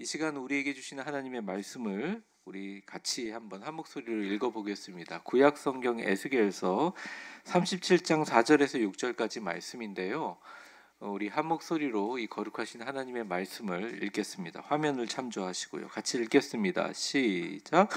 이 시간 우리에게 주시는 하나님의 말씀을 우리 같이 한번 한 목소리로 읽어보겠습니다. 구약 성경 에스겔서 37장 4절에서 6절까지 말씀인데요. 우리 한 목소리로 이 거룩하신 하나님의 말씀을 읽겠습니다. 화면을 참조하시고요. 같이 읽겠습니다. 시작.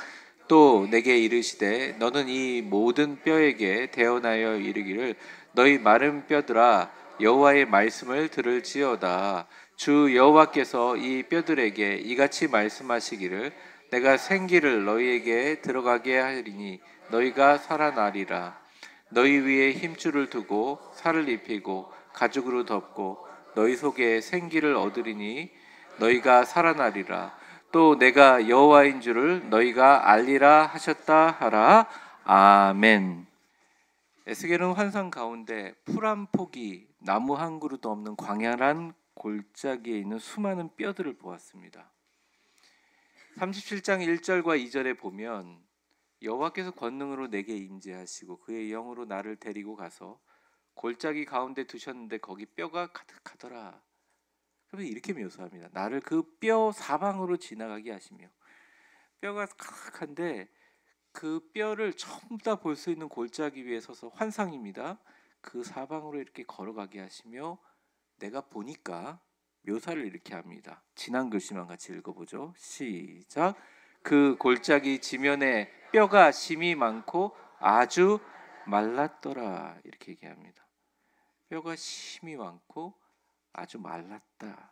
또 내게 이르시되 너는 이 모든 뼈에게 대언하여 이르기를 너희 마른 뼈들아 여호와의 말씀을 들을지어다. 주 여호와께서 이 뼈들에게 이같이 말씀하시기를 내가 생기를 너희에게 들어가게 하리니 너희가 살아나리라. 너희 위에 힘줄을 두고 살을 입히고 가죽으로 덮고 너희 속에 생기를 얻으리니 너희가 살아나리라. 또 내가 여호와인 줄을 너희가 알리라 하셨다 하라. 아멘. 에스겔은 환상 가운데 풀 한 포기, 나무 한 그루도 없는 광야란 골짜기에 있는 수많은 뼈들을 보았습니다. 37장 1절과 2절에 보면 여호와께서 권능으로 내게 임재하시고 그의 영으로 나를 데리고 가서 골짜기 가운데 두셨는데 거기 뼈가 가득하더라. 그러면 이렇게 묘사합니다. 나를 그 뼈 사방으로 지나가게 하시며, 뼈가 가득한데 그 뼈를 전부 다 볼 수 있는 골짜기 위에 서서 환상입니다. 그 사방으로 이렇게 걸어가게 하시며 내가 보니까 묘사를 이렇게 합니다. 지난 글씨만 같이 읽어보죠. 시작. 그 골짜기 지면에 뼈가 심이 많고 아주 말랐더라. 이렇게 얘기합니다. 뼈가 심이 많고 아주 말랐다.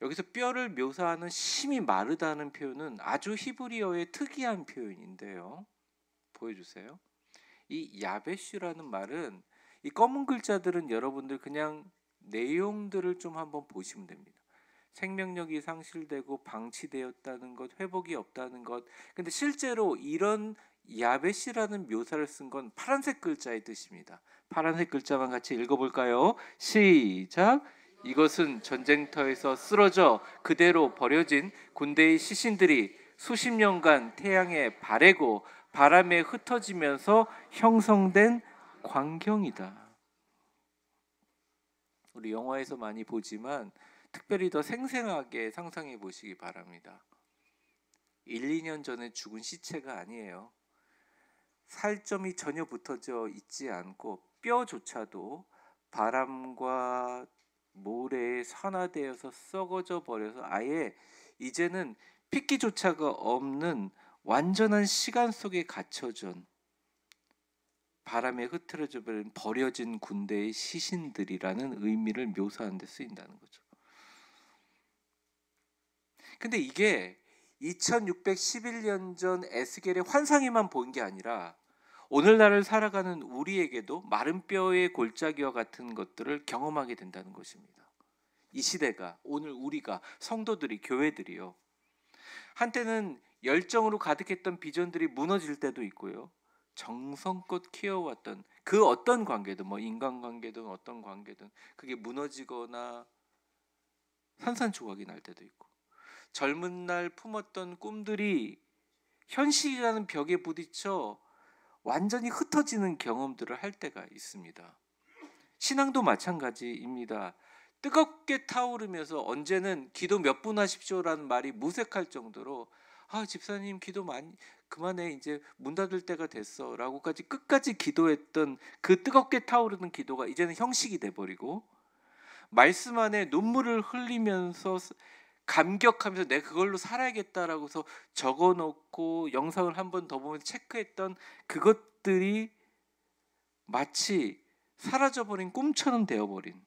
여기서 뼈를 묘사하는 심이 마르다는 표현은 아주 히브리어의 특이한 표현인데요. 보여주세요. 이 야베슈라는 말은 이 검은 글자들은 여러분들 그냥 내용들을 좀 한번 보시면 됩니다. 생명력이 상실되고 방치되었다는 것, 회복이 없다는 것. 근데 실제로 이런 야베시라는 묘사를 쓴 건 파란색 글자의 뜻입니다. 파란색 글자만 같이 읽어볼까요? 시작. 이것은 전쟁터에서 쓰러져 그대로 버려진 군대의 시신들이 수십 년간 태양에 바래고 바람에 흩어지면서 형성된 광경이다. 우리 영화에서 많이 보지만 특별히 더 생생하게 상상해 보시기 바랍니다. 1, 2년 전에 죽은 시체가 아니에요. 살점이 전혀 붙어져 있지 않고 뼈조차도 바람과 모래에 산화되어서 썩어져 버려서 아예 이제는 핏기조차가 없는 완전한 시간 속에 갇혀진 바람에 흐트러져 버린 버려진 군대의 시신들이라는 의미를 묘사하는 데 쓰인다는 거죠. 근데 이게 2611년 전 에스겔의 환상에만 보인 게 아니라 오늘날을 살아가는 우리에게도 마른 뼈의 골짜기와 같은 것들을 경험하게 된다는 것입니다. 이 시대가, 오늘 우리가, 성도들이, 교회들이요, 한때는 열정으로 가득했던 비전들이 무너질 때도 있고요, 정성껏 키워왔던 그 어떤 관계든, 뭐 인간관계든 어떤 관계든 그게 무너지거나 산산조각이 날 때도 있고, 젊은 날 품었던 꿈들이 현실이라는 벽에 부딪혀 완전히 흩어지는 경험들을 할 때가 있습니다. 신앙도 마찬가지입니다. 뜨겁게 타오르면서 언제는 기도 몇 분 하십시오라는 말이 무색할 정도로 집사님 기도 많이 그만해 이제 문 닫을 때가 됐어 라고까지 끝까지 기도했던 그 뜨겁게 타오르는 기도가 이제는 형식이 돼버리고, 말씀 안에 눈물을 흘리면서 감격하면서 내가 그걸로 살아야겠다라고서 적어놓고 영상을 한 번 더 보면서 체크했던 그것들이 마치 사라져버린 꿈처럼 되어버린,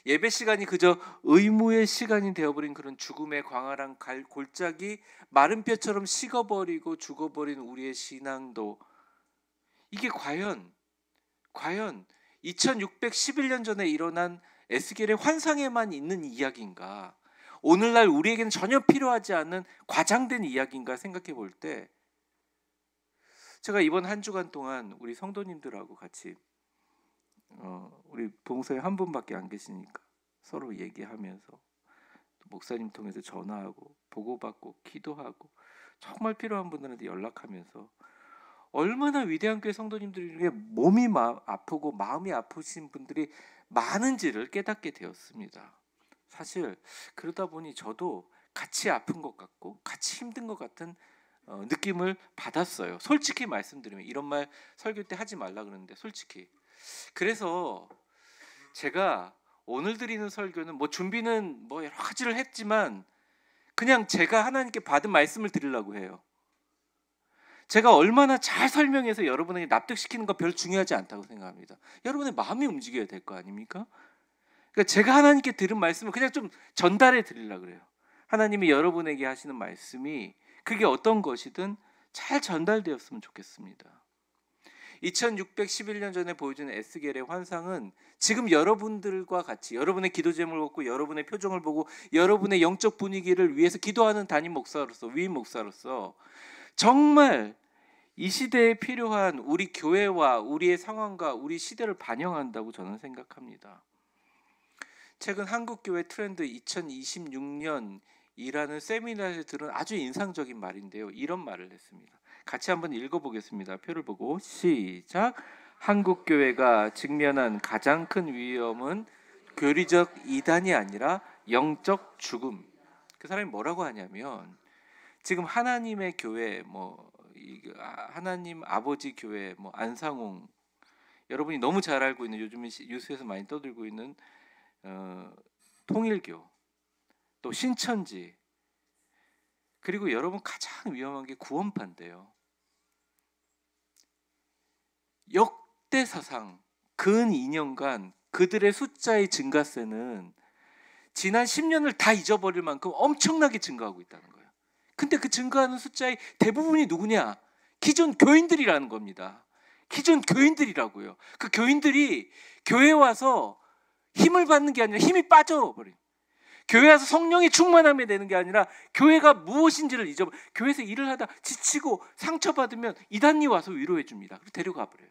예배 시간이 그저 의무의 시간이 되어버린 그런 죽음의 광활한 골짜기, 마른 뼈처럼 식어버리고 죽어버린 우리의 신앙도, 이게 과연 2611년 전에 일어난 에스겔의 환상에만 있는 이야기인가, 오늘날 우리에게는 전혀 필요하지 않은 과장된 이야기인가 생각해 볼 때, 제가 이번 한 주간 동안 우리 성도님들하고 같이 우리 봉사에 한 분밖에 안 계시니까 서로 얘기하면서 목사님 통해서 전화하고 보고받고 기도하고 정말 필요한 분들한테 연락하면서 얼마나 위대한 교회 성도님들에게 몸이 아프고 마음이 아프신 분들이 많은지를 깨닫게 되었습니다. 사실 그러다 보니 저도 같이 아픈 것 같고 같이 힘든 것 같은 느낌을 받았어요. 솔직히 말씀드리면 이런 말 설교 때 하지 말라 그러는데 솔직히 그래서 제가 오늘 드리는 설교는 뭐 준비는 뭐 여러 가지를 했지만 그냥 제가 하나님께 받은 말씀을 드리려고 해요. 제가 얼마나 잘 설명해서 여러분에게 납득시키는 거 별 중요하지 않다고 생각합니다. 여러분의 마음이 움직여야 될 거 아닙니까? 그러니까 제가 하나님께 들은 말씀을 그냥 좀 전달해 드리려고 그래요. 하나님이 여러분에게 하시는 말씀이 그게 어떤 것이든 잘 전달되었으면 좋겠습니다. 2611년 전에 보여준 에스겔의 환상은 지금 여러분들과 같이 여러분의 기도 제목을 갖고 여러분의 표정을 보고 여러분의 영적 분위기를 위해서 기도하는 담임 목사로서 위임 목사로서 정말 이 시대에 필요한 우리 교회와 우리의 상황과 우리 시대를 반영한다고 저는 생각합니다. 최근 한국교회 트렌드 2026년이라는 세미나에서 들은 아주 인상적인 말인데요. 이런 말을 했습니다. 같이 한번 읽어보겠습니다. 표를 보고 시작. 한국교회가 직면한 가장 큰 위험은 교리적 이단이 아니라 영적 죽음. 그 사람이 뭐라고 하냐면 지금 하나님의 교회, 하나님 아버지 교회, 안상홍, 여러분이 너무 잘 알고 있는 요즘에 뉴스에서 많이 떠들고 있는 통일교, 또 신천지, 그리고 여러분 가장 위험한 게 구원파인데요. 역대사상 근 2년간 그들의 숫자의 증가세는 지난 10년을 다 잊어버릴 만큼 엄청나게 증가하고 있다는 거예요. 근데 그 증가하는 숫자의 대부분이 누구냐? 기존 교인들이라는 겁니다. 기존 교인들이라고요. 그 교인들이 교회에 와서 힘을 받는 게 아니라 힘이 빠져버려요. 교회 와서 성령이 충만함이 되는 게 아니라 교회가 무엇인지를 잊어버려요. 교회에서 일을 하다 지치고 상처받으면 이단이 와서 위로해 줍니다. 그리고 데려가 버려요.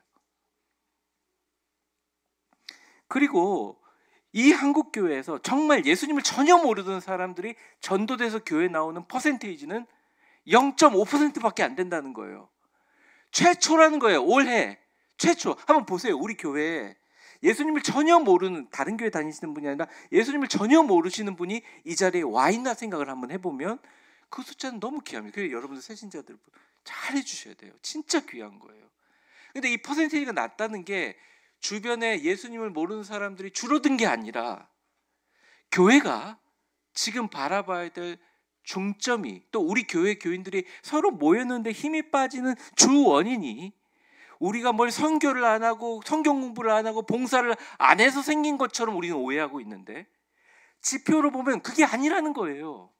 그리고 이 한국교회에서 정말 예수님을 전혀 모르던 사람들이 전도돼서 교회에 나오는 퍼센테이지는 0.5%밖에 안 된다는 거예요. 최초라는 거예요. 올해 최초. 한번 보세요. 우리 교회에 예수님을 전혀 모르는, 다른 교회 다니시는 분이 아니라 예수님을 전혀 모르시는 분이 이 자리에 와 있나 생각을 한번 해보면 그 숫자는 너무 귀합니다. 그래서 여러분들 새신자들 잘 해주셔야 돼요. 진짜 귀한 거예요. 근데 이 퍼센테이지가 낮다는 게 주변에 예수님을 모르는 사람들이 줄어든 게 아니라 교회가 지금 바라봐야 될 중점이, 또 우리 교회 교인들이 서로 모였는데 힘이 빠지는 주 원인이 우리가 뭘 선교를 안 하고 성경 공부를 안 하고 봉사를 안 해서 생긴 것처럼 우리는 오해하고 있는데 지표로 보면 그게 아니라는 거예요.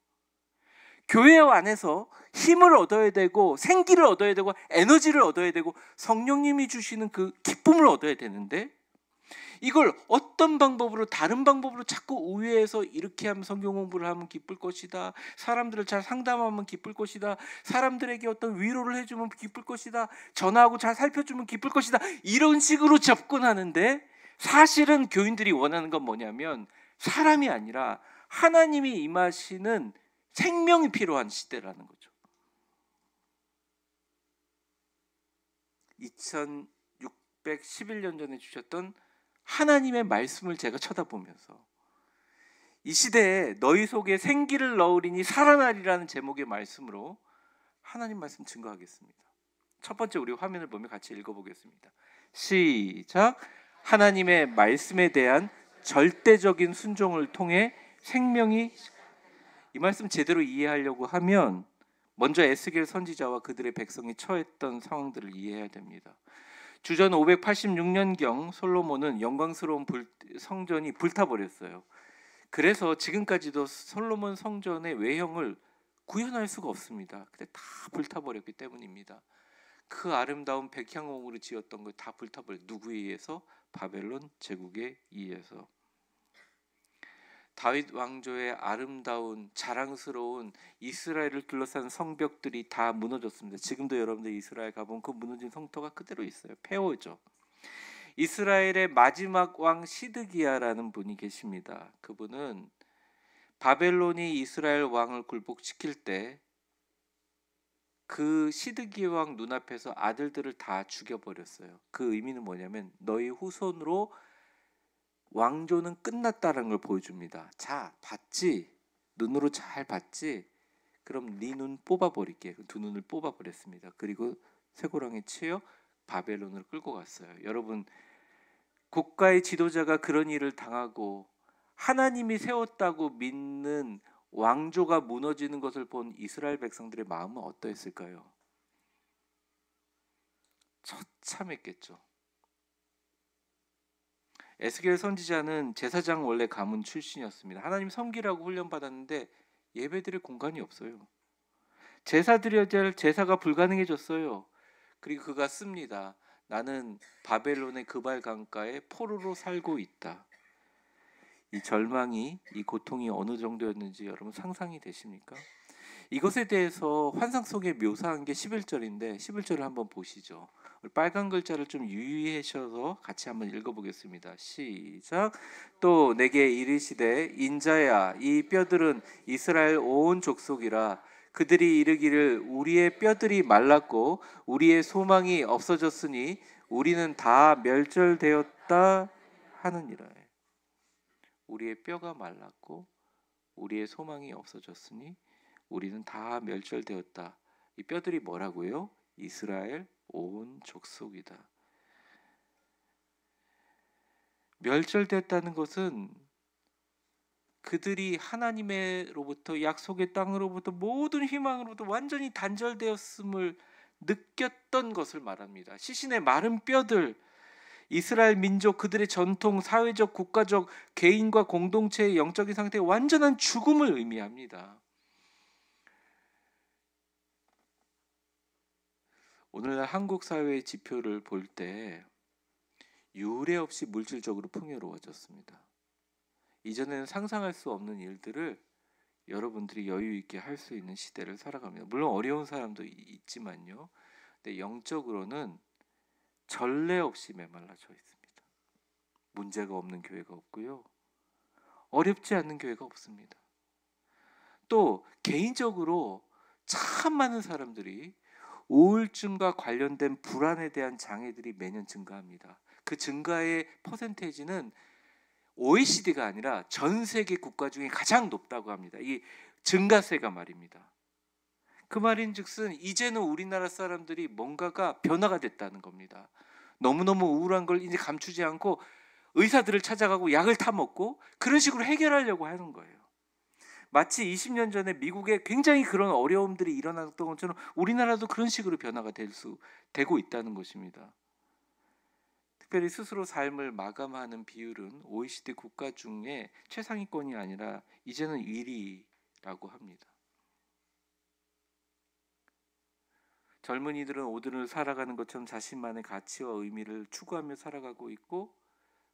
교회 안에서 힘을 얻어야 되고 생기를 얻어야 되고 에너지를 얻어야 되고 성령님이 주시는 그 기쁨을 얻어야 되는데 이걸 어떤 방법으로, 다른 방법으로 자꾸 우회해서 이렇게 하면 성경 공부를 하면 기쁠 것이다, 사람들을 잘 상담하면 기쁠 것이다, 사람들에게 어떤 위로를 해주면 기쁠 것이다, 전화하고 잘 살펴주면 기쁠 것이다, 이런 식으로 접근하는데 사실은 교인들이 원하는 건 뭐냐면 사람이 아니라 하나님이 임하시는 생명이 필요한 시대라는 거죠. 2611년 전에 주셨던 하나님의 말씀을 제가 쳐다보면서 이 시대에 너희 속에 생기를 넣으리니 살아나리라는 제목의 말씀으로 하나님 말씀 증거하겠습니다. 첫 번째 우리 화면을 보며 같이 읽어보겠습니다. 시작. 하나님의 말씀에 대한 절대적인 순종을 통해 생명이, 이 말씀 제대로 이해하려고 하면 먼저 에스겔 선지자와 그들의 백성이 처했던 상황들을 이해해야 됩니다. 주전 586년경 솔로몬은 영광스러운 성전이 불타버렸어요. 그래서 지금까지도 솔로몬 성전의 외형을 구현할 수가 없습니다. 근데 다 불타버렸기 때문입니다. 그 아름다운 백향목으로 지었던 거 다 불타버렸어요. 누구에 의해서? 바벨론 제국에 의해서. 다윗 왕조의 아름다운 자랑스러운 이스라엘을 둘러싼 성벽들이 다 무너졌습니다. 지금도 여러분들 이스라엘 가보면 그 무너진 성터가 그대로 있어요. 폐허죠. 이스라엘의 마지막 왕 시드기야라는 분이 계십니다. 그분은 바벨론이 이스라엘 왕을 굴복시킬 때 그 시드기야 왕 눈앞에서 아들들을 다 죽여버렸어요. 그 의미는 뭐냐면 너희 후손으로 왕조는 끝났다는 걸 보여줍니다. 자, 봤지? 눈으로 잘 봤지? 그럼 네 눈 뽑아버릴게. 두 눈을 뽑아버렸습니다. 그리고 쇠고랑에 치여 바벨론을 끌고 갔어요. 여러분, 국가의 지도자가 그런 일을 당하고 하나님이 세웠다고 믿는 왕조가 무너지는 것을 본 이스라엘 백성들의 마음은 어떠했을까요? 처참했겠죠. 에스겔 선지자는 제사장 원래 가문 출신이었습니다. 하나님 섬기라고 훈련받았는데 예배드릴 공간이 없어요. 제사 드려야 될 제사가 불가능해졌어요. 그리고 그가 씁니다. 나는 바벨론의 그발 강가에 포로로 살고 있다. 이 절망이, 이 고통이 어느 정도였는지 여러분 상상이 되십니까? 이것에 대해서 환상 속에 묘사한 게 11절인데 11절을 한번 보시죠. 빨간 글자를 좀 유의하셔서 같이 한번 읽어보겠습니다. 시작. 또 내게 이르시되 인자야, 이 뼈들은 이스라엘 온 족속이라. 그들이 이르기를 우리의 뼈들이 말랐고 우리의 소망이 없어졌으니 우리는 다 멸절되었다 하느니라. 우리의 뼈가 말랐고 우리의 소망이 없어졌으니 우리는 다 멸절되었다. 이 뼈들이 뭐라고요? 이스라엘 온 족속이다. 멸절됐다는 것은 그들이 하나님으로부터 약속의 땅으로부터 모든 희망으로부터 완전히 단절되었음을 느꼈던 것을 말합니다. 시신의 마른 뼈들, 이스라엘 민족 그들의 전통, 사회적, 국가적, 개인과 공동체의 영적인 상태의 완전한 죽음을 의미합니다. 오늘날 한국 사회의 지표를 볼 때 유례 없이 물질적으로 풍요로워졌습니다. 이전에는 상상할 수 없는 일들을 여러분들이 여유 있게 할 수 있는 시대를 살아갑니다. 물론 어려운 사람도 있지만요. 근데 영적으로는 전례 없이 메말라져 있습니다. 문제가 없는 교회가 없고요. 어렵지 않는 교회가 없습니다. 또 개인적으로 참 많은 사람들이 우울증과 관련된 불안에 대한 장애들이 매년 증가합니다. 그 증가의 퍼센테이지는 OECD가 아니라 전 세계 국가 중에 가장 높다고 합니다. 이 증가세가 말입니다. 그 말인즉슨 이제는 우리나라 사람들이 뭔가가 변화가 됐다는 겁니다. 너무너무 우울한 걸 이제 감추지 않고 의사들을 찾아가고 약을 타먹고 그런 식으로 해결하려고 하는 거예요. 마치 20년 전에 미국에 굉장히 그런 어려움들이 일어났던 것처럼 우리나라도 그런 식으로 변화가 되고 있다는 것입니다. 특별히 스스로 삶을 마감하는 비율은 OECD 국가 중에 최상위권이 아니라 이제는 1위라고 합니다. 젊은이들은 오늘을 살아가는 것처럼 자신만의 가치와 의미를 추구하며 살아가고 있고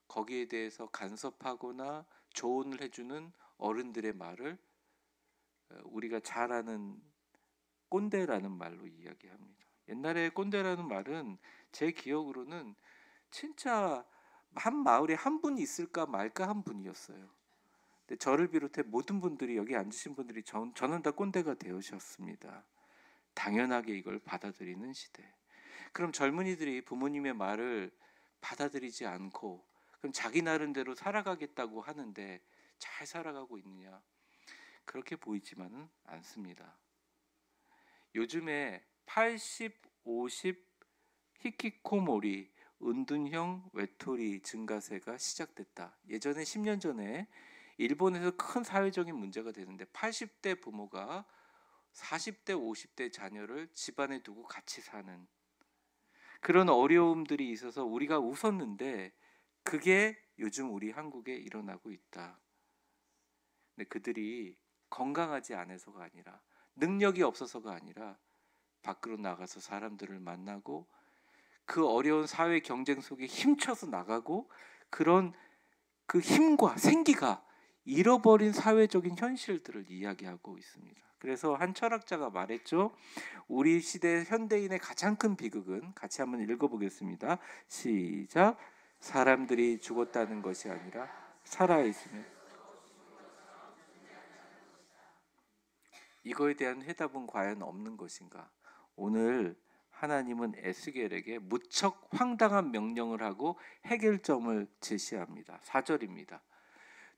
거기에 대해서 간섭하거나 조언을 해주는 어른들의 말을 우리가 잘 아는 꼰대라는 말로 이야기합니다. 옛날에 꼰대라는 말은 제 기억으로는 진짜 한 마을에 한 분 있을까 말까 한 분이었어요. 근데 저를 비롯해 모든 분들이 여기 앉으신 분들이 저는 다 꼰대가 되으셨습니다. 당연하게 이걸 받아들이는 시대. 그럼 젊은이들이 부모님의 말을 받아들이지 않고 그럼 자기 나름대로 살아가겠다고 하는데 잘 살아가고 있느냐? 그렇게 보이지만은 않습니다. 요즘에 80, 50 히키코모리 은둔형 외톨이 증가세가 시작됐다. 예전에 10년 전에 일본에서 큰 사회적인 문제가 되는데 80대 부모가 40대, 50대 자녀를 집안에 두고 같이 사는 그런 어려움들이 있어서 우리가 웃었는데 그게 요즘 우리 한국에 일어나고 있다. 근데 그들이 건강하지 않아서가 아니라 능력이 없어서가 아니라 밖으로 나가서 사람들을 만나고 그 어려운 사회 경쟁 속에 힘쳐서 나가고 그런 그 힘과 생기가 잃어버린 사회적인 현실들을 이야기하고 있습니다. 그래서 한 철학자가 말했죠. 우리 시대 현대인의 가장 큰 비극은 같이 한번 읽어보겠습니다. 시작. 사람들이 죽었다는 것이 아니라 살아있으면. 이거에 대한 해답은 과연 없는 것인가? 오늘 하나님은 에스겔에게 무척 황당한 명령을 하고 해결점을 제시합니다. 4절입니다.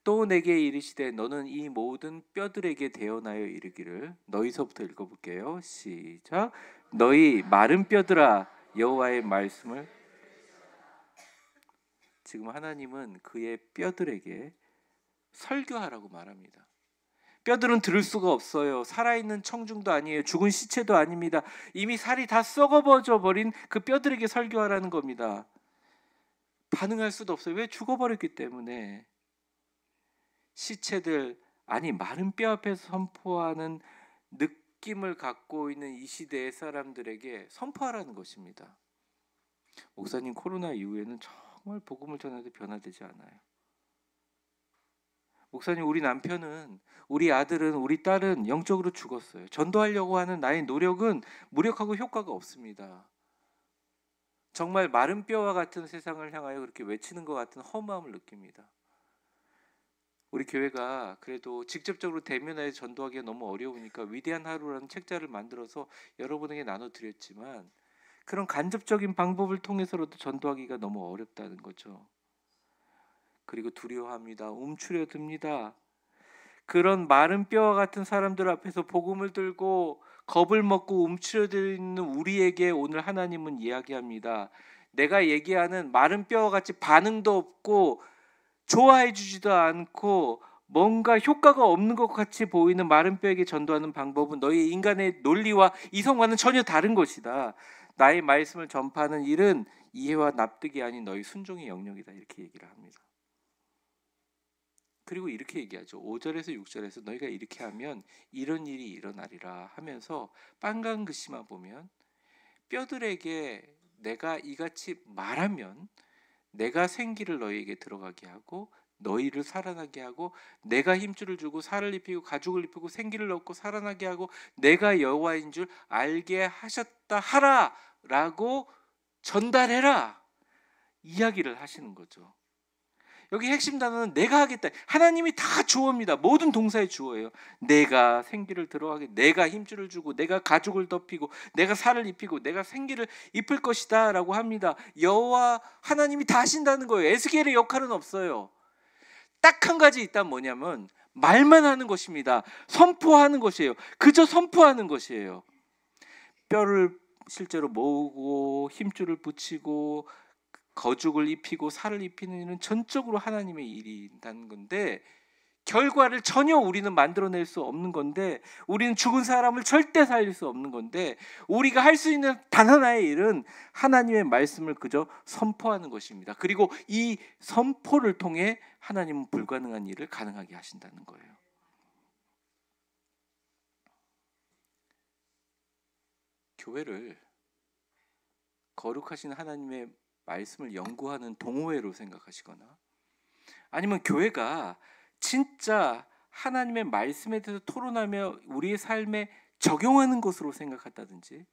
또 내게 이르시되 너는 이 모든 뼈들에게 대언하여 이르기를. 너희서부터 읽어볼게요. 시작. 너희 마른 뼈들아 여호와의 말씀을. 지금 하나님은 그의 뼈들에게 설교하라고 말합니다. 뼈들은 들을 수가 없어요. 살아있는 청중도 아니에요. 죽은 시체도 아닙니다. 이미 살이 다 썩어버져 버린 그 뼈들에게 설교하라는 겁니다. 반응할 수도 없어요. 왜? 죽어버렸기 때문에. 시체들, 아니 마른 뼈 앞에서 선포하는 느낌을 갖고 있는 이 시대의 사람들에게 선포하라는 것입니다. 목사님, 코로나 이후에는 정말 복음을 전해도 변화되지 않아요. 목사님, 우리 남편은, 우리 아들은, 우리 딸은 영적으로 죽었어요. 전도하려고 하는 나의 노력은 무력하고 효과가 없습니다. 정말 마른 뼈와 같은 세상을 향하여 그렇게 외치는 것 같은 허무함을 느낍니다. 우리 교회가 그래도 직접적으로 대면하여 전도하기가 너무 어려우니까 위대한 하루라는 책자를 만들어서 여러분에게 나눠드렸지만 그런 간접적인 방법을 통해서라도 전도하기가 너무 어렵다는 거죠. 그리고 두려워합니다. 움츠려듭니다. 그런 마른 뼈와 같은 사람들 앞에서 복음을 들고 겁을 먹고 움츠려드는 우리에게 오늘 하나님은 이야기합니다. 내가 얘기하는 마른 뼈와 같이 반응도 없고 좋아해 주지도 않고 뭔가 효과가 없는 것 같이 보이는 마른 뼈에게 전도하는 방법은 너희 인간의 논리와 이성과는 전혀 다른 것이다. 나의 말씀을 전파하는 일은 이해와 납득이 아닌 너희 순종의 영역이다. 이렇게 얘기를 합니다. 그리고 이렇게 얘기하죠. 5절에서 6절에서 너희가 이렇게 하면 이런 일이 일어나리라 하면서 빨간 글씨만 보면 뼈들에게 내가 이같이 말하면 내가 생기를 너희에게 들어가게 하고 너희를 살아나게 하고 내가 힘줄을 주고 살을 입히고 가죽을 입히고 생기를 넣고 살아나게 하고 내가 여호와인 줄 알게 하셨다 하라 라고 전달해라 이야기를 하시는 거죠. 여기 핵심 단어는 내가 하겠다. 하나님이 다 주어입니다. 모든 동사의 주어예요. 내가 생기를 들어가게, 내가 힘줄을 주고, 내가 가죽을 덮이고, 내가 살을 입히고, 내가 생기를 입힐 것이다 라고 합니다. 여호와 하나님이 다 하신다는 거예요. 에스겔의 역할은 없어요. 딱 한 가지 있다면 뭐냐면 말만 하는 것입니다. 선포하는 것이에요. 그저 선포하는 것이에요. 뼈를 실제로 모으고 힘줄을 붙이고 거죽을 입히고 살을 입히는 일은 전적으로 하나님의 일이라는 건데 결과를 전혀 우리는 만들어낼 수 없는 건데 우리는 죽은 사람을 절대 살릴 수 없는 건데 우리가 할 수 있는 단 하나의 일은 하나님의 말씀을 그저 선포하는 것입니다. 그리고 이 선포를 통해 하나님은 불가능한 일을 가능하게 하신다는 거예요. 교회를 거룩하신 하나님의 말씀을 연구하는 동호회로 생각하시거나 아니면 교회가 진짜 하나님의 말씀에 대해서 토론하며 우리의 삶에 적용하는 것으로 생각한다든지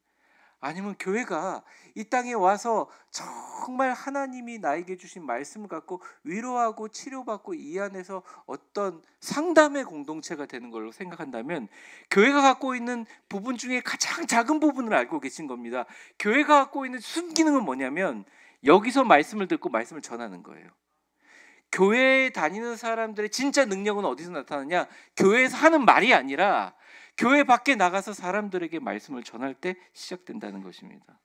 아니면 교회가 이 땅에 와서 정말 하나님이 나에게 주신 말씀을 갖고 위로하고 치료받고 이 안에서 어떤 상담의 공동체가 되는 걸로 생각한다면 교회가 갖고 있는 부분 중에 가장 작은 부분을 알고 계신 겁니다. 교회가 갖고 있는 순기능은 뭐냐면 여기서 말씀을 듣고 말씀을 전하는 거예요. 교회에 다니는 사람들의 진짜 능력은 어디서 나타나냐? 교회에서 하는 말이 아니라 교회 밖에 나가서 사람들에게 말씀을 전할 때 시작된다는 것입니다.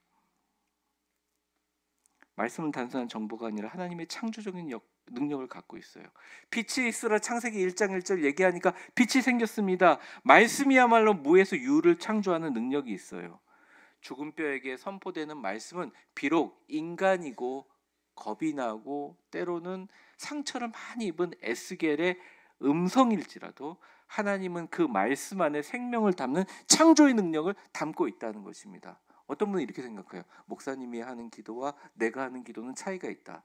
말씀은 단순한 정보가 아니라 하나님의 창조적인 능력을 갖고 있어요. 빛이 있으라 창세기 1장 1절 얘기하니까 빛이 생겼습니다. 말씀이야말로 무에서 유를 창조하는 능력이 있어요. 죽은 뼈에게 선포되는 말씀은 비록 인간이고 겁이 나고 때로는 상처를 많이 입은 에스겔의 음성일지라도 하나님은 그 말씀 안에 생명을 담는 창조의 능력을 담고 있다는 것입니다. 어떤 분은 이렇게 생각해요. 목사님이 하는 기도와 내가 하는 기도는 차이가 있다.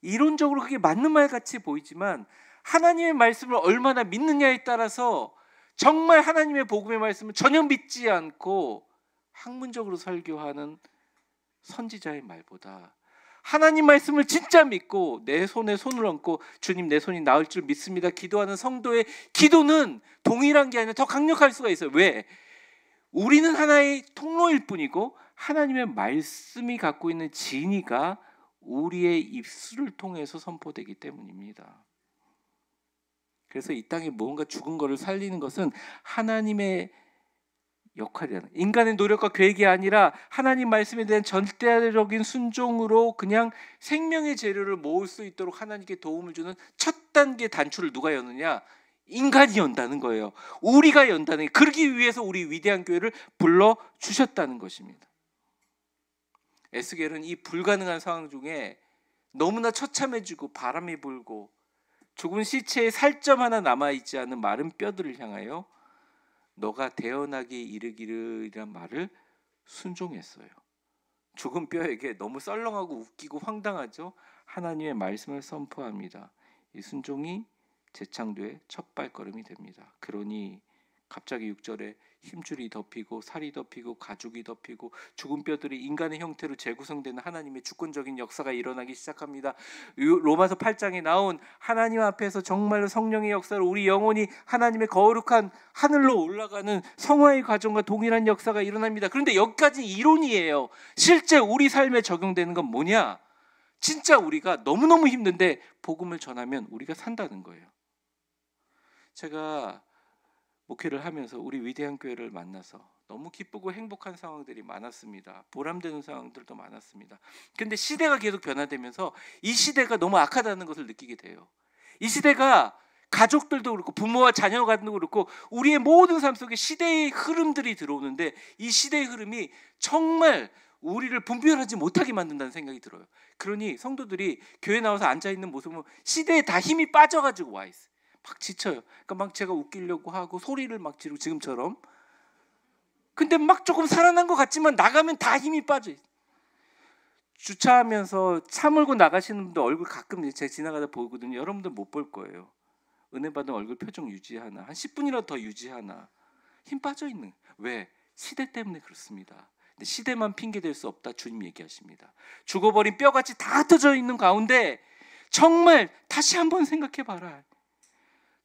이론적으로 그게 맞는 말 같이 보이지만 하나님의 말씀을 얼마나 믿느냐에 따라서 정말 하나님의 복음의 말씀을 전혀 믿지 않고 학문적으로 설교하는 선지자의 말보다 하나님 말씀을 진짜 믿고 내 손에 손을 얹고 주님 내 손이 나을 줄 믿습니다 기도하는 성도의 기도는 동일한 게 아니라 더 강력할 수가 있어요. 왜? 우리는 하나의 통로일 뿐이고 하나님의 말씀이 갖고 있는 진리가 우리의 입술을 통해서 선포되기 때문입니다. 그래서 이 땅에 무언가 죽은 것을 살리는 것은 하나님의 역할이라는, 인간의 노력과 계획이 아니라 하나님 말씀에 대한 절대적인 순종으로 그냥 생명의 재료를 모을 수 있도록 하나님께 도움을 주는 첫 단계 단추를 누가 여느냐? 인간이 연다는 거예요. 우리가 연다는, 그러기 위해서 우리 위대한 교회를 불러주셨다는 것입니다. 에스겔은 이 불가능한 상황 중에 너무나 처참해지고 바람이 불고 죽은 시체에 살점 하나 남아있지 않은 마른 뼈들을 향하여 너가 태어나기 이르기르이란 말을 순종했어요. 죽은 뼈에게 너무 썰렁하고 웃기고 황당하죠. 하나님의 말씀을 선포합니다. 이 순종이 재창조의 첫 발걸음이 됩니다. 그러니 갑자기 6절에 힘줄이 덮이고 살이 덮이고 가죽이 덮이고 죽은 뼈들이 인간의 형태로 재구성되는 하나님의 주권적인 역사가 일어나기 시작합니다. 로마서 8장에 나온 하나님 앞에서 정말로 성령의 역사로 우리 영혼이 하나님의 거룩한 하늘로 올라가는 성화의 과정과 동일한 역사가 일어납니다. 그런데 여기까지 이론이에요. 실제 우리 삶에 적용되는 건 뭐냐? 진짜 우리가 너무너무 힘든데 복음을 전하면 우리가 산다는 거예요. 제가 목회를 하면서 우리 위대한 교회를 만나서 너무 기쁘고 행복한 상황들이 많았습니다. 보람되는 상황들도 많았습니다. 근데 시대가 계속 변화되면서 이 시대가 너무 악하다는 것을 느끼게 돼요. 이 시대가 가족들도 그렇고 부모와 자녀가도 그렇고 우리의 모든 삶 속에 시대의 흐름들이 들어오는데 이 시대의 흐름이 정말 우리를 분별하지 못하게 만든다는 생각이 들어요. 그러니 성도들이 교회 나와서 앉아있는 모습은 시대에 다 힘이 빠져가지고 와 있어요. 막 지쳐요. 그러니까 막 제가 웃기려고 하고 소리를 막 지르고 지금처럼. 근데 막 조금 살아난 것 같지만 나가면 다 힘이 빠져요. 주차하면서 차 몰고 나가시는 분들 얼굴 가끔 제가 지나가다 보거든요. 여러분들 못 볼 거예요. 은혜 받은 얼굴 표정 유지하나, 한 10분이라도 더 유지하나. 힘 빠져 있는. 왜? 시대 때문에 그렇습니다. 근데 시대만 핑계 댈 수 없다 주님 얘기하십니다. 죽어버린 뼈같이 다 흩어져 있는 가운데 정말 다시 한번 생각해 봐라.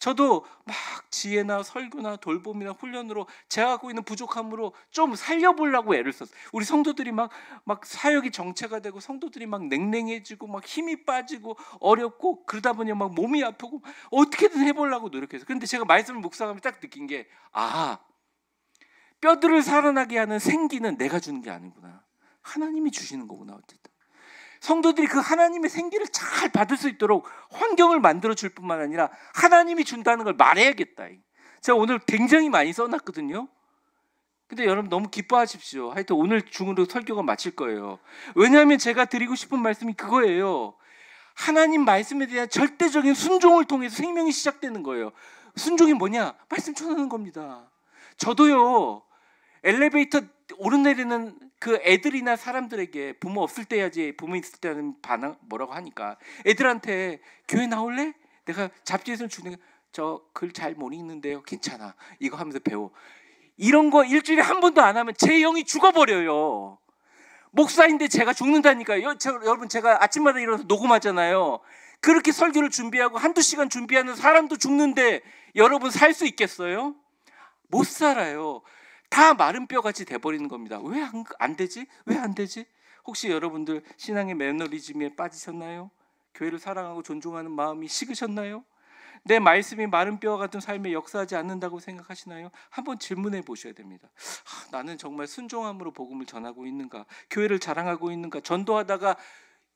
저도 막 지혜나 설교나 돌봄이나 훈련으로 제가 갖고 있는 부족함으로 좀 살려보려고 애를 썼어요. 우리 성도들이 막 사역이 정체가 되고 성도들이 막 냉랭해지고 막 힘이 빠지고 어렵고 그러다 보니 막 몸이 아프고 어떻게든 해보려고 노력했어요. 그런데 제가 말씀을 묵상하면 딱 느낀 게 뼈들을 살아나게 하는 생기는 내가 주는 게 아니구나. 하나님이 주시는 거구나. 어쨌든 성도들이 그 하나님의 생기를 잘 받을 수 있도록 환경을 만들어 줄 뿐만 아니라 하나님이 준다는 걸 말해야겠다. 제가 오늘 굉장히 많이 써놨거든요. 근데 여러분 너무 기뻐하십시오. 하여튼 오늘 중으로 설교가 마칠 거예요. 왜냐하면 제가 드리고 싶은 말씀이 그거예요. 하나님 말씀에 대한 절대적인 순종을 통해서 생명이 시작되는 거예요. 순종이 뭐냐? 말씀 전하는 겁니다. 저도요. 엘리베이터 오르내리는 그 애들이나 사람들에게 부모 없을 때 해야지 부모 있을 때는 반항 뭐라고 하니까 애들한테 교회 나올래? 내가 잡지에서 주는 저 글 잘 못 읽는데요. 괜찮아. 이거 하면서 배워. 이런 거 일주일에 한 번도 안 하면 제 영이 죽어버려요. 목사인데 제가 죽는다니까요. 여러분 제가 아침마다 일어나서 녹음하잖아요. 그렇게 설교를 준비하고 한두 시간 준비하는 사람도 죽는데 여러분 살 수 있겠어요? 못 살아요. 다 마른 뼈같이 돼버리는 겁니다. 왜 안 되지? 왜 안 되지? 혹시 여러분들 신앙의 매너리즘에 빠지셨나요? 교회를 사랑하고 존중하는 마음이 식으셨나요? 내 말씀이 마른 뼈와 같은 삶에 역사하지 않는다고 생각하시나요? 한번 질문해 보셔야 됩니다. 나는 정말 순종함으로 복음을 전하고 있는가? 교회를 자랑하고 있는가? 전도하다가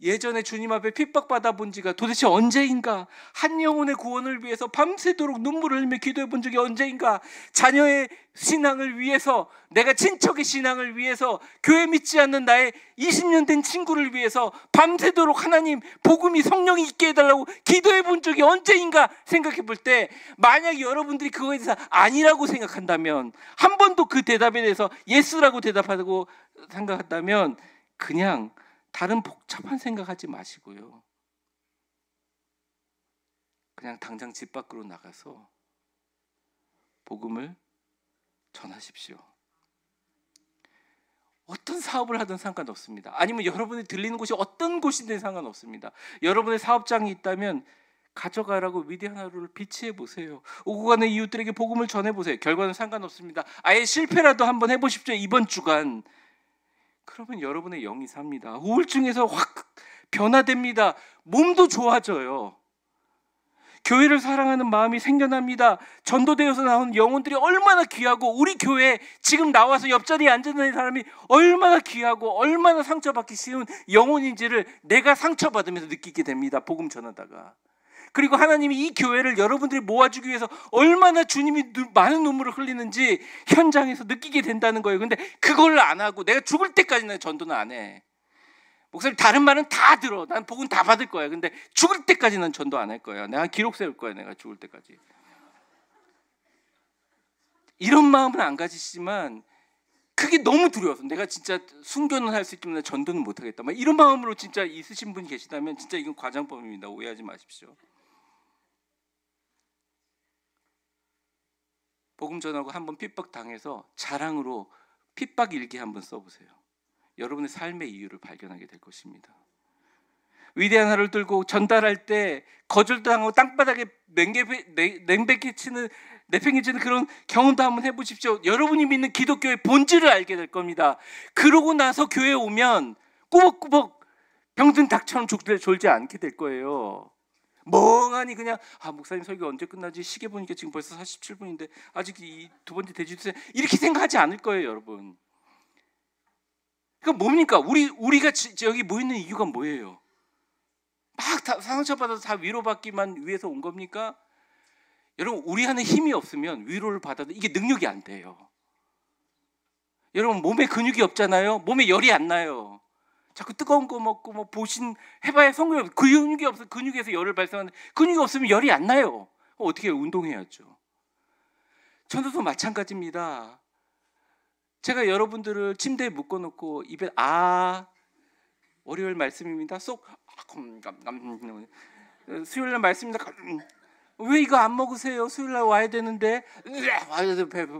예전에 주님 앞에 핍박받아 본 지가 도대체 언제인가? 한 영혼의 구원을 위해서 밤새도록 눈물을 흘리며 기도해 본 적이 언제인가? 자녀의 신앙을 위해서, 내가 친척의 신앙을 위해서, 교회 믿지 않는 나의 20년 된 친구를 위해서 밤새도록 하나님 복음이 성령이 있게 해달라고 기도해 본 적이 언제인가 생각해 볼 때, 만약 여러분들이 그거에 대해서 아니라고 생각한다면, 한 번도 그 대답에 대해서 예스라고 대답하고 생각한다면 그냥 다른 복잡한 생각하지 마시고요. 그냥 당장 집 밖으로 나가서 복음을 전하십시오. 어떤 사업을 하든 상관없습니다. 아니면 여러분이 들리는 곳이 어떤 곳이든 상관없습니다. 여러분의 사업장이 있다면 가져가라고 위대한 하루를 비치해 보세요. 오고 가는 이웃들에게 복음을 전해 보세요. 결과는 상관없습니다. 아예 실패라도 한번 해보십시오. 이번 주간 그러면 여러분의 영이 삽니다. 우울증에서 확 변화됩니다. 몸도 좋아져요. 교회를 사랑하는 마음이 생겨납니다. 전도되어서 나오는 영혼들이 얼마나 귀하고, 우리 교회에 지금 나와서 옆자리에 앉는 사람이 얼마나 귀하고 얼마나 상처받기 쉬운 영혼인지를 내가 상처받으면서 느끼게 됩니다. 복음 전하다가. 그리고 하나님이 이 교회를 여러분들이 모아주기 위해서 얼마나 주님이 많은 눈물을 흘리는지 현장에서 느끼게 된다는 거예요. 근데 그걸 안 하고 내가 죽을 때까지는 전도는 안 해. 목사님 다른 말은 다 들어. 난 복음 다 받을 거야. 근데 죽을 때까지는 전도 안 할 거야. 내가 기록 세울 거야. 내가 죽을 때까지. 이런 마음은 안 가지시지만 그게 너무 두려워서 내가 진짜 순교는 할 수 있지만 전도는 못 하겠다. 막 이런 마음으로 진짜 있으신 분이 계시다면 진짜 이건 과장법입니다. 오해하지 마십시오. 복음 전하고 한번 핍박 당해서 자랑으로 핍박 일기 한번 써보세요. 여러분의 삶의 이유를 발견하게 될 것입니다. 위대한 하루를 들고 전달할 때 거절당하고 땅바닥에 내팽개치는 그런 경험도 한번 해보십시오. 여러분이 믿는 기독교의 본질을 알게 될 겁니다. 그러고 나서 교회에 오면 꾸벅꾸벅 병든 닭처럼 졸지 않게 될 거예요. 멍하니 그냥 목사님 설교 언제 끝나지? 시계 보니까 지금 벌써 47분인데 아직 이 두 번째 대주세 이렇게 생각하지 않을 거예요, 여러분. 그러니까 뭡니까? 우리가 여기 모이는 이유가 뭐예요? 막 다 상처받아서 다 위로받기만 위해서 온 겁니까? 여러분, 우리 안에 힘이 없으면 위로를 받아도 이게 능력이 안 돼요. 여러분, 몸에 근육이 없잖아요. 몸에 열이 안 나요. 자꾸 뜨거운 거 먹고 뭐 보신 해봐야 성공이 근육이 없어. 근육에서 열을 발생하는데 근육이 없으면 열이 안 나요. 어떻게 해요? 운동해야죠. 전도도 마찬가지입니다. 제가 여러분들을 침대에 묶어놓고 입에 월요일 말씀입니다. 수요일 날 말씀입니다. 왜 이거 안 먹으세요? 수요일 날 와야 되는데 와야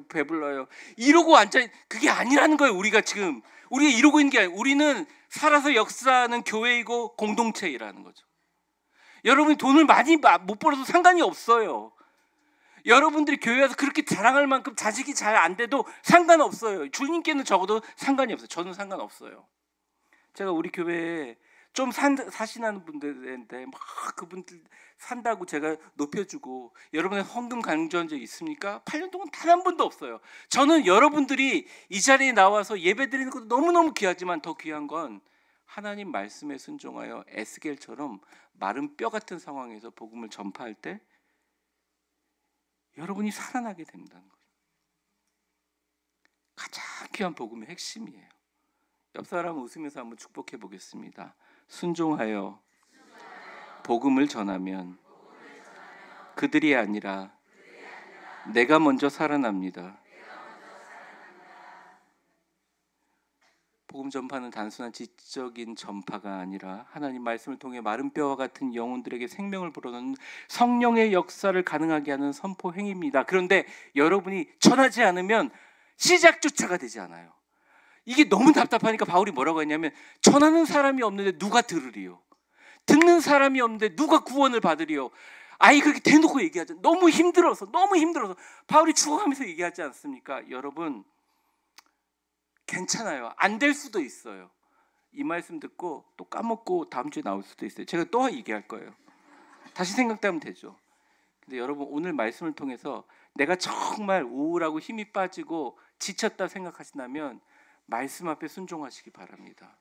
배불러요. 이러고 앉아. 그게 아니라는 거예요. 우리가 이러고 있는 게 아니에요. 우리는 살아서 역사하는 교회이고 공동체이라는 거죠. 여러분이 돈을 많이 못 벌어도 상관이 없어요. 여러분들이 교회 와서 그렇게 자랑할 만큼 자식이 잘 안 돼도 상관없어요. 주님께는 적어도 상관이 없어요. 저는 상관없어요. 제가 우리 교회에 좀 사신하는 분들한테 막 그분들 산다고 제가 높여주고, 여러분의 헌금 강조한 적 있습니까? 8년 동안 단 한 번도 없어요. 저는 여러분들이 이 자리에 나와서 예배 드리는 것도 너무너무 귀하지만 더 귀한 건 하나님 말씀에 순종하여 에스겔처럼 마른 뼈 같은 상황에서 복음을 전파할 때 여러분이 살아나게 된다는 거예요. 가장 귀한 복음의 핵심이에요. 옆 사람 웃으면서 한번 축복해 보겠습니다. 순종하여 복음을 전하면 그들이 아니라 내가 먼저 살아납니다. 복음 전파는 단순한 지적인 전파가 아니라 하나님 말씀을 통해 마른 뼈와 같은 영혼들에게 생명을 불어넣는 성령의 역사를 가능하게 하는 선포 행위입니다. 그런데 여러분이 전하지 않으면 시작조차가 되지 않아요. 이게 너무 답답하니까 바울이 뭐라고 했냐면, 전하는 사람이 없는데 누가 들으리요? 듣는 사람이 없는데 누가 구원을 받으리요? 그렇게 대놓고 얘기하죠. 너무 힘들어서 바울이 죽어가면서 얘기하지 않습니까? 여러분, 괜찮아요. 안 될 수도 있어요. 이 말씀 듣고 또 까먹고 다음 주에 나올 수도 있어요. 제가 또 얘기할 거예요. 다시 생각하면 되죠. 근데 여러분, 오늘 말씀을 통해서 내가 정말 우울하고 힘이 빠지고 지쳤다 생각하신다면 말씀 앞에 순종하시기 바랍니다.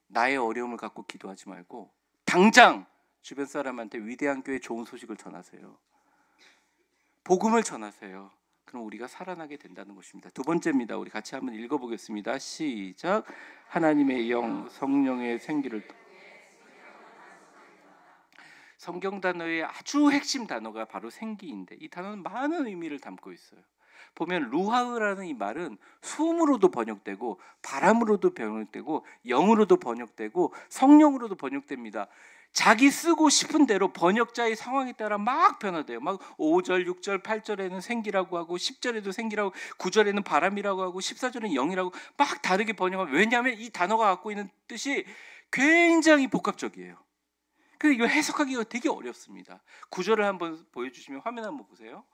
나의 어려움을 갖고 기도하지 말고 당장 주변 사람한테 위대한 교회 좋은 소식을 전하세요. 복음을 전하세요. 그럼 우리가 살아나게 된다는 것입니다. 두 번째입니다. 우리 같이 한번 읽어보겠습니다. 시작. 하나님의 영 성령의 생기를. 성경 단어의 아주 핵심 단어가 바로 생기인데, 이 단어는 많은 의미를 담고 있어요. 보면 루하흐라는 이 말은 숨으로도 번역되고 바람으로도 번역되고 영으로도 번역되고 성령으로도 번역됩니다. 자기 쓰고 싶은 대로 번역자의 상황에 따라 막 변화돼요. 막 5절, 6절, 8절에는 생기라고 하고 10절에도 생기라고, 9절에는 바람이라고 하고 14절에는 영이라고 막 다르게 번역하면, 왜냐하면 이 단어가 갖고 있는 뜻이 굉장히 복합적이에요. 그래서 이거 해석하기가 되게 어렵습니다. 9절을 한번 보여주시면, 화면 한번 보세요.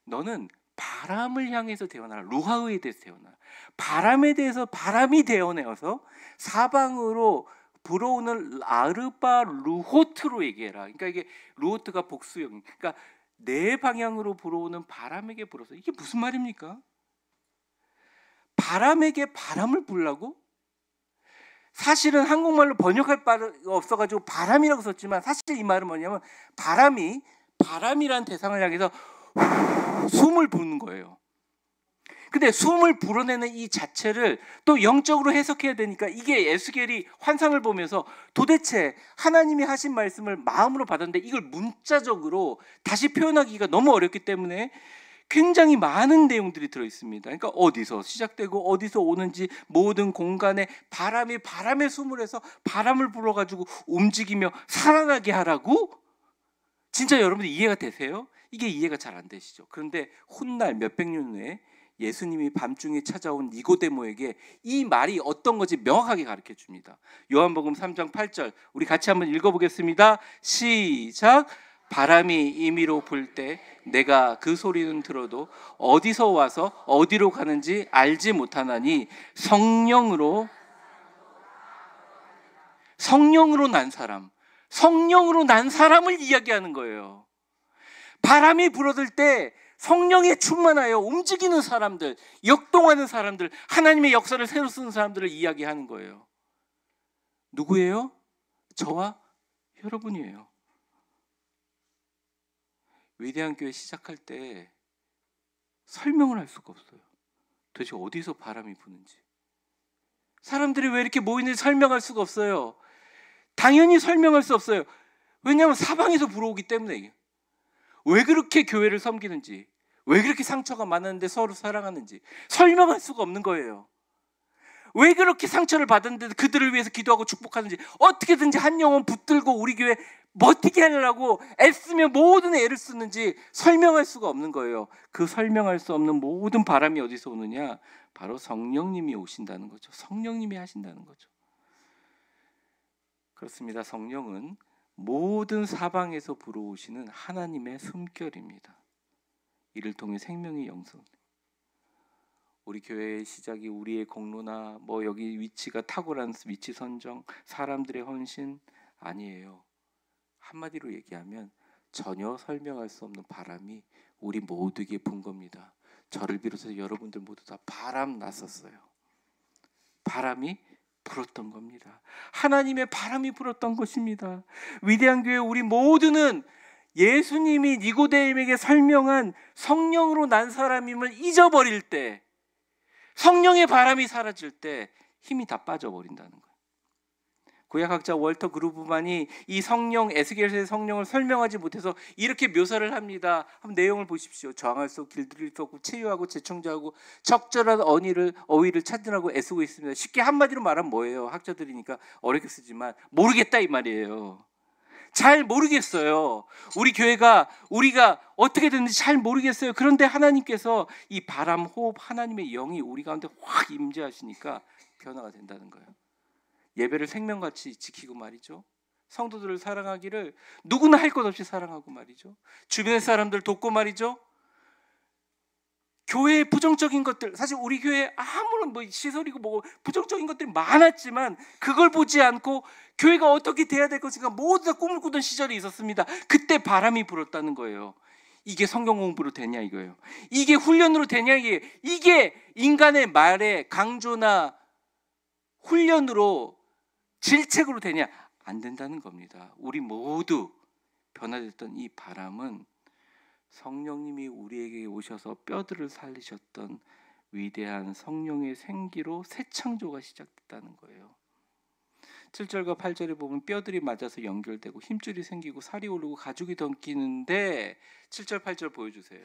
너는 바람을 향해서 대언하라. 루하우에 대해서 대언하라. 바람에 대해서 바람이 대언해서 사방으로 불어오는 아르바 루호트로 얘기해라. 그러니까 이게 루호트가 복수형. 그러니까 내 방향으로 불어오는 바람에게 불어서, 이게 무슨 말입니까? 바람에게 바람을 불라고? 사실은 한국말로 번역할 바가 없어가지고 바람이라고 썼지만, 사실 이 말은 뭐냐면 바람이란 대상을 향해서 숨을 부는 거예요. 근데 숨을 불어내는 이 자체를 또 영적으로 해석해야 되니까, 이게 에스겔이 환상을 보면서 도대체 하나님이 하신 말씀을 마음으로 받았는데 이걸 문자적으로 다시 표현하기가 너무 어렵기 때문에 굉장히 많은 내용들이 들어있습니다. 그러니까 어디서 시작되고 어디서 오는지, 모든 공간에 바람에 숨을 해서 바람을 불어가지고 움직이며 살아나게 하라고? 진짜 여러분들 이해가 되세요? 이게 이해가 잘 안 되시죠? 그런데 훗날 몇백 년 후에 예수님이 밤중에 찾아온 니고데모에게 이 말이 어떤 건지 명확하게 가르쳐 줍니다. 요한복음 3장 8절 우리 같이 한번 읽어보겠습니다. 시작. 바람이 임의로 불 때 내가 그 소리는 들어도 어디서 와서 어디로 가는지 알지 못하나니 성령으로 난 사람을 이야기하는 거예요. 바람이 불어들 때 성령에 충만하여 움직이는 사람들, 역동하는 사람들, 하나님의 역사를 새로 쓰는 사람들을 이야기하는 거예요. 누구예요? 저와 여러분이에요. 위대한 교회 시작할 때 설명을 할 수가 없어요. 도대체 어디서 바람이 부는지. 사람들이 왜 이렇게 모이는지 설명할 수가 없어요. 당연히 설명할 수 없어요. 왜냐하면 사방에서 불어오기 때문에. 왜 그렇게 교회를 섬기는지, 왜 그렇게 상처가 많았는데 서로 사랑하는지 설명할 수가 없는 거예요. 왜 그렇게 상처를 받았는데 그들을 위해서 기도하고 축복하는지, 어떻게든지 한 영혼 붙들고 우리 교회 버티게 하려고 애쓰며 모든 애를 쓰는지 설명할 수가 없는 거예요. 그 설명할 수 없는 모든 바람이 어디서 오느냐? 바로 성령님이 오신다는 거죠. 성령님이 하신다는 거죠. 그렇습니다. 성령은 모든 사방에서 불어오시는 하나님의 숨결입니다. 이를 통해 생명이 영성. 우리 교회의 시작이 우리의 공로나 여기 위치가 탁월한 위치 선정, 사람들의 헌신 아니에요. 한마디로 얘기하면 전혀 설명할 수 없는 바람이 우리 모두에게 분 겁니다. 저를 비롯해서 여러분들 모두 다 바람 났었어요. 바람이 불었던 겁니다. 하나님의 바람이 불었던 것입니다. 위대한 교회 우리 모두는 예수님이 니고데모에게 설명한 성령으로 난 사람임을 잊어버릴 때, 성령의 바람이 사라질 때 힘이 다 빠져버린다는 거예요. 구약학자 월터 그루브만이 이 성령, 에스겔서의 성령을 설명하지 못해서 이렇게 묘사를 합니다. 한번 내용을 보십시오. 저항할 수 없고 길들일 수 없고 체유하고 재청자하고 적절한 어휘를 찾으라고 애쓰고 있습니다. 쉽게 한마디로 말하면 뭐예요? 학자들이니까 어렵게 쓰지만 모르겠다 이 말이에요. 잘 모르겠어요. 우리가 어떻게 됐는지 잘 모르겠어요. 그런데 하나님께서 이 바람, 호흡, 하나님의 영이 우리 가운데 확 임재하시니까 변화가 된다는 거예요. 예배를 생명같이 지키고 말이죠. 성도들을 사랑하기를 누구나 할 것 없이 사랑하고 말이죠. 주변의 사람들 돕고 말이죠. 교회의 부정적인 것들, 사실 우리 교회에 아무런 시설이고 부정적인 것들이 많았지만 그걸 보지 않고 교회가 어떻게 돼야 될 것인가 모두 다 꿈을 꾸던 시절이 있었습니다. 그때 바람이 불었다는 거예요. 이게 성경 공부로 되냐 이거예요. 이게 훈련으로 되냐 이게 인간의 말에 강조나 훈련으로 질책으로 되냐? 안 된다는 겁니다. 우리 모두 변화됐던 이 바람은 성령님이 우리에게 오셔서 뼈들을 살리셨던 위대한 성령의 생기로 새 창조가 시작됐다는 거예요. 7절과 8절에 보면 뼈들이 맞아서 연결되고 힘줄이 생기고 살이 오르고 가죽이 덮이는데 7절 8절 보여주세요.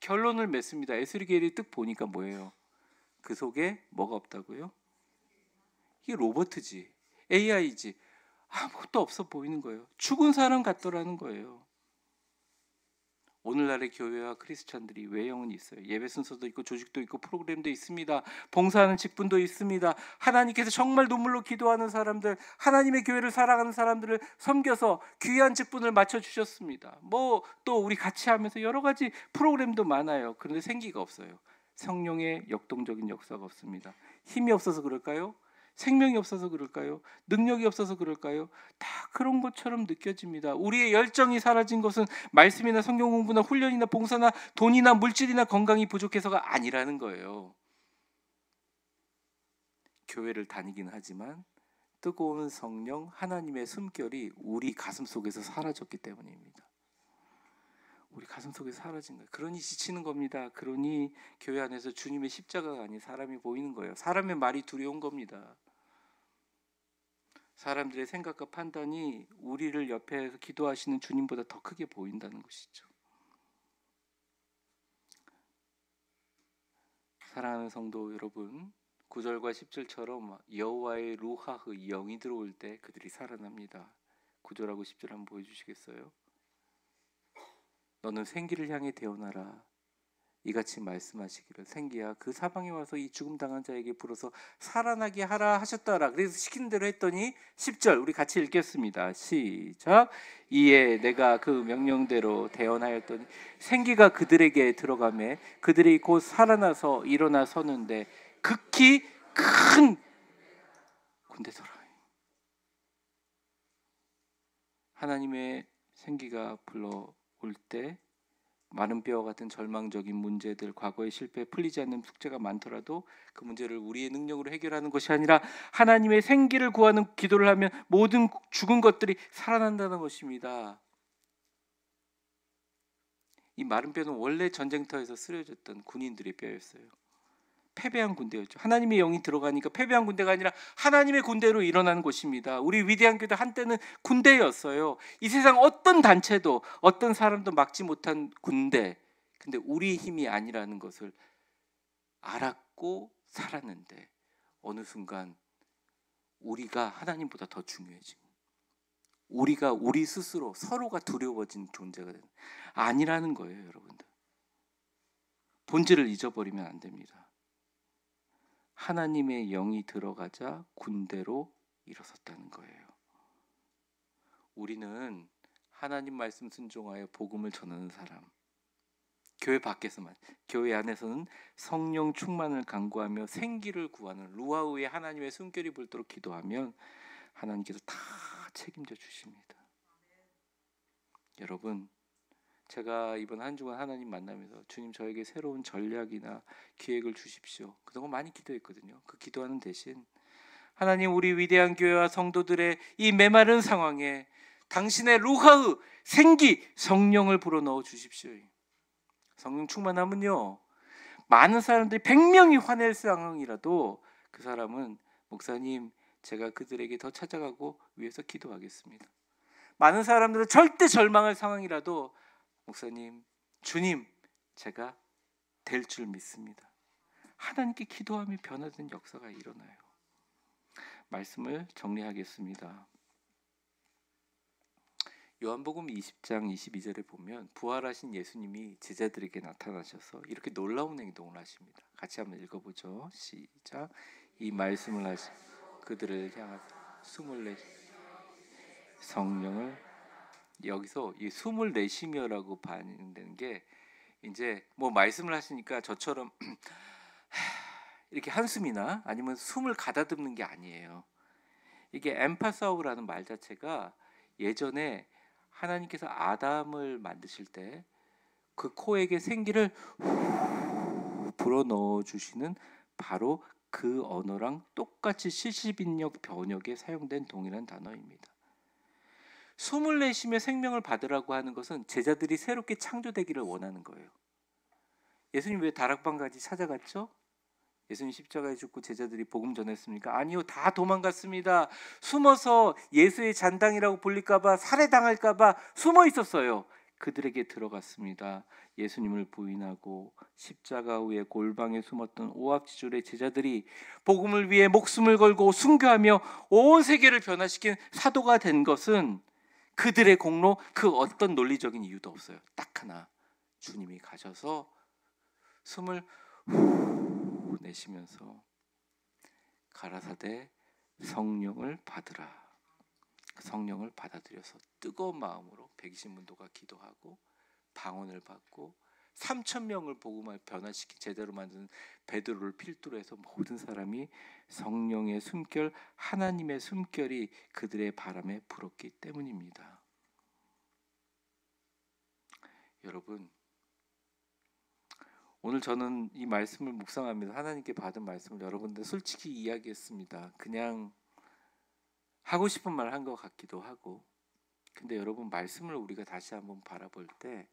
결론을 맺습니다. 에스겔이 뜩 보니까 뭐예요? 그 속에 뭐가 없다고요? 이게 로봇이지, AI지, 아무것도 없어 보이는 거예요. 죽은 사람 같더라는 거예요. 오늘날의 교회와 크리스찬들이 외형은 있어요. 예배 순서도 있고 조직도 있고 프로그램도 있습니다. 봉사하는 직분도 있습니다. 하나님께서 정말 눈물로 기도하는 사람들, 하나님의 교회를 사랑하는 사람들을 섬겨서 귀한 직분을 맡겨주셨습니다. 뭐 또 우리 같이 하면서 여러 가지 프로그램도 많아요. 그런데 생기가 없어요. 성령의 역동적인 역사가 없습니다. 힘이 없어서 그럴까요? 생명이 없어서 그럴까요? 능력이 없어서 그럴까요? 다 그런 것처럼 느껴집니다. 우리의 열정이 사라진 것은 말씀이나 성경 공부나 훈련이나 봉사나 돈이나 물질이나 건강이 부족해서가 아니라는 거예요. 교회를 다니긴 하지만 뜨거운 성령 하나님의 숨결이 우리 가슴 속에서 사라졌기 때문입니다. 우리 가슴 속에 사라진 거예요. 그러니 지치는 겁니다. 그러니 교회 안에서 주님의 십자가가 아닌 사람이 보이는 거예요. 사람의 말이 두려운 겁니다. 사람들의 생각과 판단이 우리를 옆에서 기도하시는 주님보다 더 크게 보인다는 것이죠. 사랑하는 성도 여러분, 9절과 10절처럼 여호와의 루하흐 영이 들어올 때 그들이 살아납니다. 9절하고 10절 한번 보여주시겠어요? 너는 생기를 향해 대언하라. 이같이 말씀하시기를 생기야 그 사방에 와서 이 죽음 당한 자에게 불어서 살아나게 하라 하셨더라. 그래서 시키는 대로 했더니 10절 우리 같이 읽겠습니다. 시작. 이에 내가 그 명령대로 대언하였더니 생기가 그들에게 들어가매 그들이 곧 살아나서 일어나 서는데 극히 큰 군대더라. 하나님의 생기가 불러올 때 마른 뼈와 같은 절망적인 문제들, 과거의 실패, 풀리지 않는 숙제가 많더라도 그 문제를 우리의 능력으로 해결하는 것이 아니라 하나님의 생기를 구하는 기도를 하면 모든 죽은 것들이 살아난다는 것입니다. 이 마른 뼈는 원래 전쟁터에서 쓰러졌던 군인들의 뼈였어요. 패배한 군대였죠. 하나님의 영이 들어가니까 패배한 군대가 아니라 하나님의 군대로 일어나는 곳입니다. 우리 위대한 교회 한때는 군대였어요. 이 세상 어떤 단체도 어떤 사람도 막지 못한 군대. 근데 우리의 힘이 아니라는 것을 알았고 살았는데 어느 순간 우리가 하나님보다 더 중요해지고 우리가 우리 스스로 서로가 두려워진 존재가 되는 아니라는 거예요, 여러분들. 본질을 잊어버리면 안 됩니다. 하나님의 영이 들어가자 군대로 일어섰다는 거예요. 우리는 하나님 말씀 순종하여 복음을 전하는 사람. 교회 밖에서만, 교회 안에서는 성령 충만을 간구하며 생기를 구하는 루아우의 하나님의 숨결이 불도록 기도하면 하나님께서 다 책임져 주십니다. 여러분, 제가 이번 한 주간 하나님 만나면서 주님 저에게 새로운 전략이나 기획을 주십시오. 그동안 많이 기도했거든요. 그 기도하는 대신 하나님 우리 위대한 교회와 성도들의 이 메마른 상황에 당신의 루하의 생기 성령을 불어넣어 주십시오. 성령 충만하면요 많은 사람들이 100명이 화낼 상황이라도 그 사람은 목사님 제가 그들에게 더 찾아가고 위해서 기도하겠습니다. 많은 사람들은 절대 절망할 상황이라도 목사님, 주님, 제가 될 줄 믿습니다. 하나님께 기도하며 변화된 역사가 일어나요. 말씀을 정리하겠습니다. 요한복음 20장 22절에 보면 부활하신 예수님이 제자들에게 나타나셔서 이렇게 놀라운 행동을 하십니다. 같이 한번 읽어보죠. 시작. 이 말씀을 하시 그들을 향하여 숨을 내쉬 성령을 여기서 이 숨을 내쉬며라고 반영되는 게 이제 뭐 말씀을 하시니까 저처럼 이렇게 한숨이나 아니면 숨을 가다듬는 게 아니에요. 이게 엠파사우라는 말 자체가 예전에 하나님께서 아담을 만드실 때 그 코에게 생기를 불어넣어 주시는 바로 그 언어랑 똑같이 70인역 번역에 사용된 동일한 단어입니다. 숨을 내쉬며 생명을 받으라고 하는 것은 제자들이 새롭게 창조되기를 원하는 거예요. 예수님 왜 다락방까지 찾아갔죠? 예수님 십자가에 죽고 제자들이 복음 전했습니까? 아니요, 다 도망갔습니다. 숨어서 예수의 잔당이라고 불릴까 봐, 살해당할까 봐 숨어 있었어요. 그들에게 들어갔습니다. 예수님을 부인하고 십자가 위에 골방에 숨었던 오합지졸의 제자들이 복음을 위해 목숨을 걸고 순교하며 온 세계를 변화시킨 사도가 된 것은 그들의 공로, 그 어떤 논리적인 이유도 없어요. 딱 하나, 주님이 가셔서 숨을 후 내쉬면서 가라사대 성령을 받으라. 성령을 받아들여서 뜨거운 마음으로 120문도가 기도하고 방언을 받고 3,000명을 복음을 변화시킨 제대로 만든 베드로를 필두로 해서 모든 사람이 성령의 숨결, 하나님의 숨결이 그들의 바람에 불었기 때문입니다. 여러분, 오늘 저는 이 말씀을 묵상하면서 하나님께 받은 말씀을 여러분들 솔직히 이야기했습니다. 그냥 하고 싶은 말 한 것 같기도 하고. 근데 여러분, 말씀을 우리가 다시 한번 바라볼 때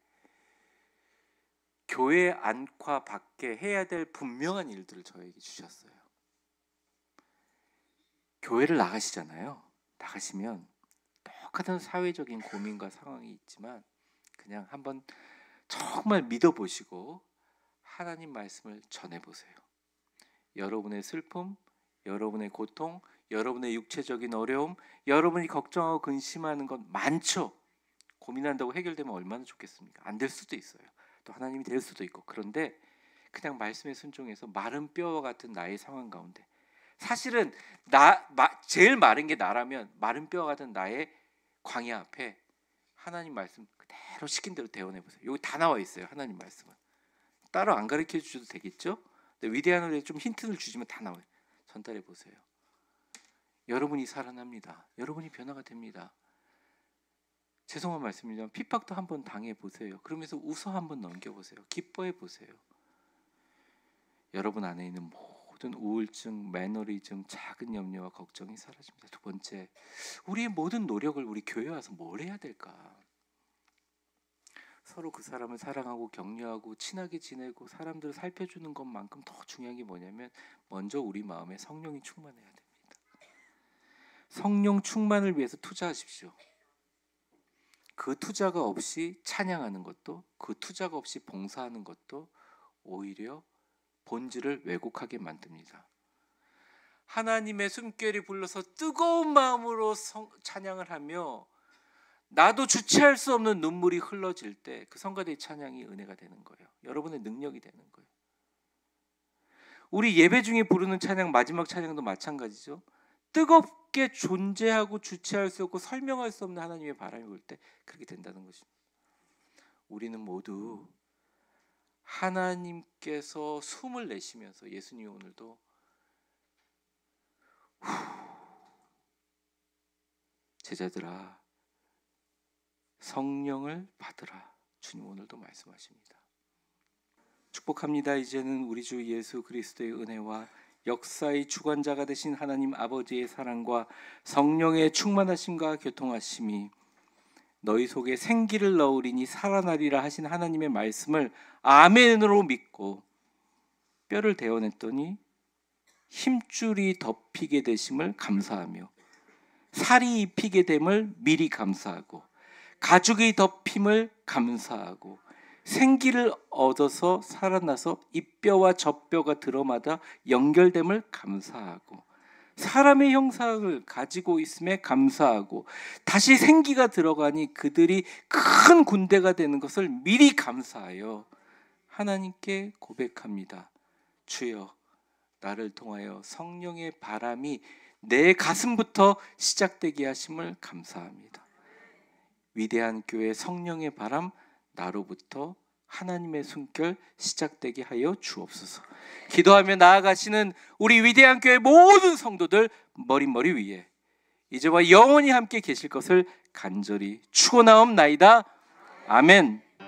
교회 안과 밖에 해야 될 분명한 일들을 저에게 주셨어요. 교회를 나가시잖아요. 나가시면 똑같은 사회적인 고민과 상황이 있지만 그냥 한번 정말 믿어보시고 하나님 말씀을 전해보세요. 여러분의 슬픔, 여러분의 고통, 여러분의 육체적인 어려움, 여러분이 걱정하고 근심하는 것 많죠. 고민한다고 해결되면 얼마나 좋겠습니까? 안 될 수도 있어요. 또 하나님이 될 수도 있고. 그런데 그냥 말씀에 순종해서 마른 뼈와 같은 나의 상황 가운데, 사실은 제일 마른 게 나라면 마른 뼈와 같은 나의 광야 앞에 하나님 말씀 그대로 시킨 대로 대원해보세요. 여기 다 나와 있어요. 하나님 말씀은 따로 안 가르쳐 주셔도 되겠죠? 근데 위대한 노래 좀 힌트를 주시면 다 나와요. 전달해 보세요. 여러분이 살아납니다. 여러분이 변화가 됩니다. 죄송한 말씀이지만 핍박도 한번 당해 보세요. 그러면서 웃어 한번 넘겨 보세요. 기뻐해 보세요. 여러분 안에 있는 모든 우울증, 매너리즘, 작은 염려와 걱정이 사라집니다. 두 번째, 우리의 모든 노력을 우리 교회에 와서 뭘 해야 될까? 서로 그 사람을 사랑하고 격려하고 친하게 지내고 사람들을 살펴주는 것만큼 더 중요한 게 뭐냐면 먼저 우리 마음에 성령이 충만해야 됩니다. 성령 충만을 위해서 투자하십시오. 그 투자가 없이 찬양하는 것도, 그 투자가 없이 봉사하는 것도 오히려 본질을 왜곡하게 만듭니다. 하나님의 숨결이 불러서 뜨거운 마음으로 찬양을 하며 나도 주체할 수 없는 눈물이 흘러질 때 그 성가대의 찬양이 은혜가 되는 거예요. 여러분의 능력이 되는 거예요. 우리 예배 중에 부르는 찬양, 마지막 찬양도 마찬가지죠. 뜨겁게 존재하고 주체할 수 없고 설명할 수 없는 하나님의 바람이 불 때 그렇게 된다는 것입니다. 우리는 모두 하나님께서 숨을 내쉬면서, 예수님이 오늘도 제자들아 성령을 받으라, 주님 오늘도 말씀하십니다. 축복합니다. 이제는 우리 주 예수 그리스도의 은혜와 역사의 주관자가 되신 하나님 아버지의 사랑과 성령의 충만하심과 교통하심이 너희 속에 생기를 넣으리니 살아나리라 하신 하나님의 말씀을 아멘으로 믿고 뼈를 대어냈더니 힘줄이 덮이게 되심을 감사하며 살이 입히게 됨을 미리 감사하고 가죽이 덮임을 감사하고 생기를 얻어서 살아나서 이 뼈와 저 뼈가 들어마다 연결됨을 감사하고 사람의 형상을 가지고 있음에 감사하고 다시 생기가 들어가니 그들이 큰 군대가 되는 것을 미리 감사하여 하나님께 고백합니다. 주여, 나를 통하여 성령의 바람이 내 가슴부터 시작되게 하심을 감사합니다. 위대한 교회 성령의 바람, 나로부터 하나님의 숨결 시작되게 하여 주옵소서. 기도하며 나아가시는 우리 위대한 교회 모든 성도들 머리 위에 이제와 영원히 함께 계실 것을 간절히 축원하옵나이다. 아멘.